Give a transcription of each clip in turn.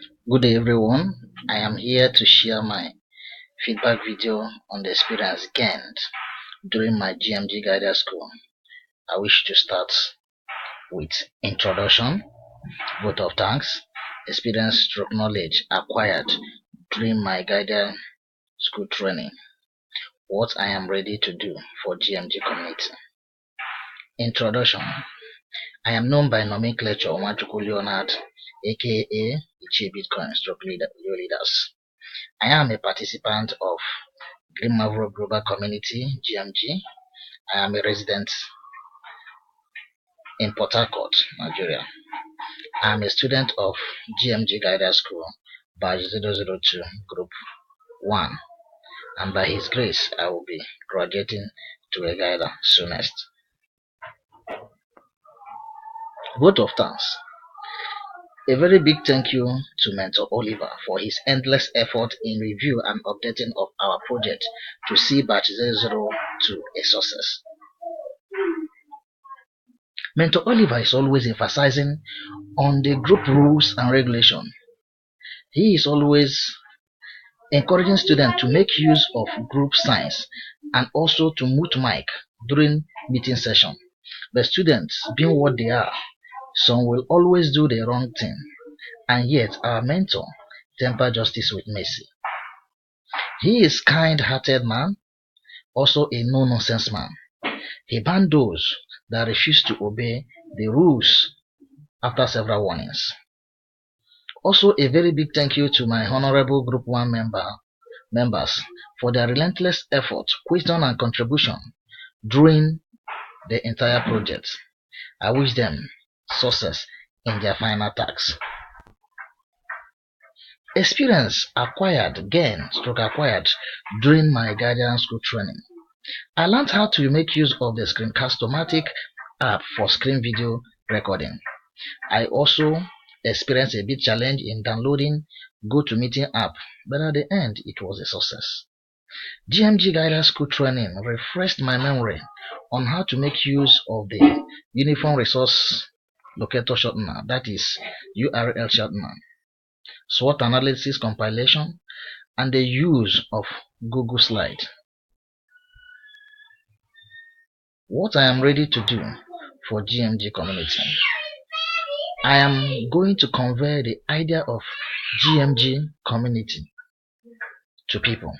Good day everyone, I am here to share my feedback video on the experience gained during my GMG guided school. I wish to start with introduction, vote of thanks, experience stroke knowledge acquired during my guided school training, what I am ready to do for GMG community. Introduction. I am known by nomenclature Nwachukwu Leonard, aka Ichie Bitcoin stroke leaders. I am a participant of Green Marvel Global Community (GMG). I am a resident in Port Harcourt, Nigeria. I am a student of GMG Guided School, batch 002, Group 1, and by His grace, I will be graduating to a guider soonest. Vote of thanks. A very big thank you to Mentor Oliver for his endless effort in review and updating of our project to see batch 002 a success. Mentor Oliver is always emphasizing on the group rules and regulation. He is always encouraging students to make use of group signs and also to mute mic during meeting session. But students, being what they are, some will always do the wrong thing, and yet our mentor temper justice with mercy. He is kind-hearted man, also a no-nonsense man. He banned those that refuse to obey the rules after several warnings. Also, a very big thank you to my honorable Group 1 members for their relentless effort, wisdom, and contribution during the entire project. I wish them success in their final tasks. Experience acquired during my guidance school training. I learned how to make use of the Screencast-O-Matic app for screen video recording. I also experienced a big challenge in downloading GoToMeeting app, but at the end it was a success. GMG guided school training refreshed my memory on how to make use of the Uniform Resource Locator shortener, that is URL shortener, SWOT analysis compilation, and the use of Google Slide. What I am ready to do for GMG community. I am going to convey the idea of GMG community to people,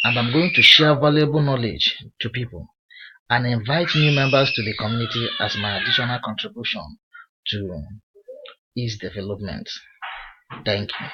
and I'm going to share valuable knowledge to people and invite new members to the community as my additional contribution to its development. Thank you.